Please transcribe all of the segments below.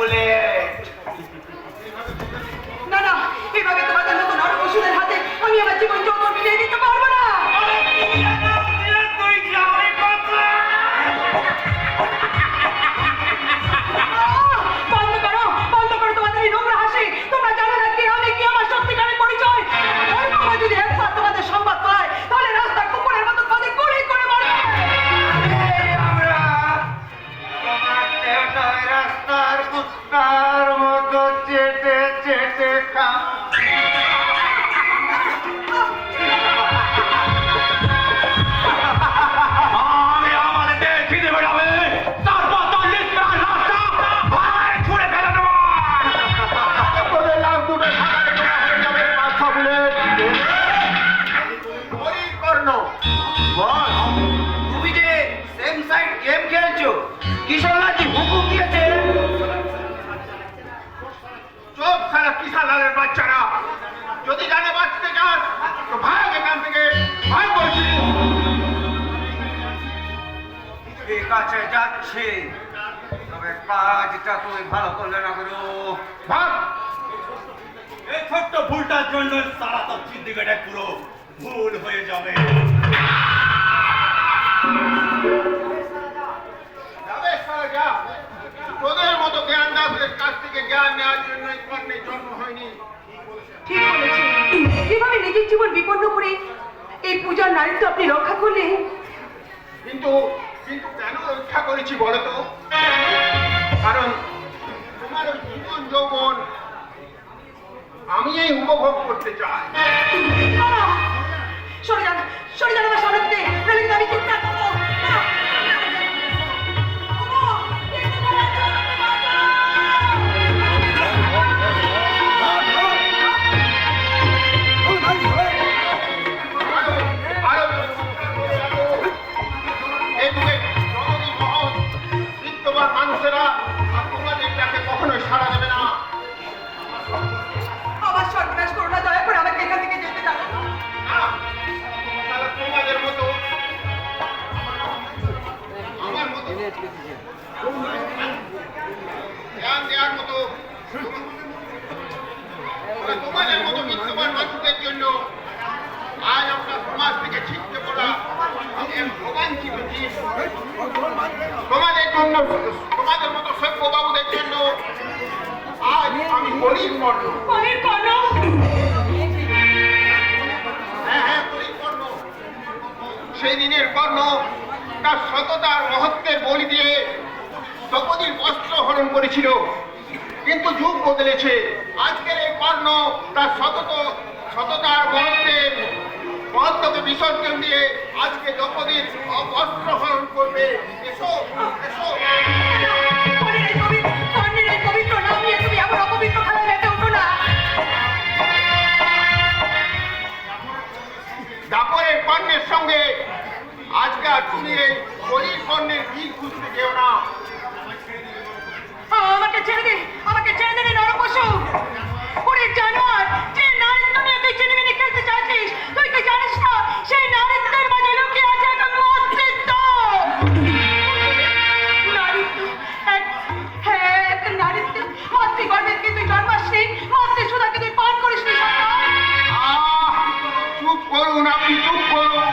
Bullet. না না, এভাবে তোমাদের মতো নরপশুদের হাতে আমি আমার জীবন যৌবন মিলিয়ে দিতে পারবো না। বন্ধ করো, বন্ধ করো তোমাদের এই নোংরা হাসি। তোমরা জানো না কি আমি কি আমার সত্যিকারের পরিচয়। ওই যদি একবার তোমাদের সংবাদ পায় তাহলে রাস্তার কুকুরের মতো তোমাদের গুলি করে মারবে। আমরা তোমার দেহটায় রাস্তার কুত্তার মতো চেটে চেটে খা। আমি আমাদের দেহ খিদে বেড়াবে, তারপর তোর নিষ্প্রাণ লাশটা ভাই ছুঁড়ে ফেলে দেবো। তোদের লাশ দুটো ঢাকায় জমা হয়ে যাবে পাঁচশো বুলেট। পরিকর্ণ বল, তুমি যে সেম সাইড গেম খেলছো, কিশোর লালজি হুকুম দিয়েছে। চোখ সারা কিশোর লালের বাচ্চারা, যদি জানে বাঁচতে চাস তো ভাগ এখান থেকে, ভাগ বলছি। ঠিক আছে যাচ্ছি, তবে কাজটা তুমি ভালো করলে না গুরু। ভাগ। এই ছোট্ট ভুলটার জন্য সারা তো জিন্দিগিটা পুরো ভুল হয়ে যাবে। যাবে সারা যা। তোদের মতো জ্ঞানদাসের কাছ থেকে জ্ঞান নেওয়ার জন্য এই কর্ণের জন্ম হয়নি। ঠিক বলেছেন, এভাবে নিজের জীবন বিপন্ন করে এই পূজার নারীত্ব আপনি রক্ষা করলেন। কিন্তু কিন্তু কেন রক্ষা করেছি বলো তো? কারণ তোমার ওই জীবন যৌবন আমি এই উপভোগ করতে চাই। সরে যান, সরে যান আমার সামনে থেকে, নইলে কিন্তু আমি চিৎকার করবো। মানুষেরা তোমাদের ডাকে কখনোই সাড়া দেবে না। আমার সর্বনাশ করো না, দয়া করে আমাকে এখান থেকে যেতে দাও। তোমাদের মতো আমার মতো জ্ঞান দেওয়ার মতো তোমাদের মতো বিদ্যমান মানুষদের জন্য আজ আমরা সমাজ থেকে ছিটকে পড়া অবাঞ্ছিত জিনিস। তোমাদের জন্য, তোমাদের মতো সভ্য বাবুদের জন্য আজ আমি বলির কর্ণ। বলির কর্ণ? হ্যাঁ হ্যাঁ, বলির কর্ণ। সেই দিনের কর্ণ তার সততার মহত্বের বলি দিয়ে দ্রৌপদীর বস্ত্র হরণ করেছিল, কিন্তু যুগ বদলেছে। আজকের এই কর্ণ তার সততার মহত্বকে বিসর্জন দিয়ে আজকে দ্রৌপদীর বস্ত্র হরণ করবে। এসো এসো। কর্ণের এই পবিত্র নাম নিয়ে তুমি আবার অপবিত্র খেলায় মেতে উঠো না। দাপরের কর্ণের সঙ্গে আজকে আর তুমি এই বলির কর্ণের বীজ খুঁজতে যেও না। আমাকে ছেড়ে দে, আমাকে ছেড়ে দে নরপশু। ওরে জানোয়ার, যে নারীত্ব নিয়ে তুই চিনিমিনি খেলতে চাইছিস, তুই কি জানিস না সেই নারীত্বের মাঝে লুকিয়ে আছে একটা অস্তিত্ব। নারীত্ব, এক নারীত্ব। মাতৃগর্ভে কি তুই জন্মাসনি? মাতৃসুধাকে তুই পান করিসনি? চুপ করুন, আপনি চুপ করুন।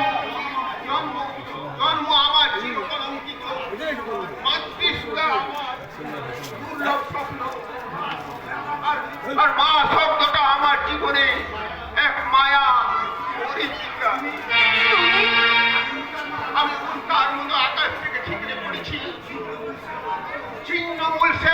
জন্ম আমার চিরকলঙ্কিত, মাতৃসুধা আমার দুর্লভ স্বপ্ন, আর মা শব্দটা আমার জীবনে এক মায়া পরিচিকা। আমি তার মতো আকাশ থেকে ঠিকরে পড়েছি। ছিন্নমূল সে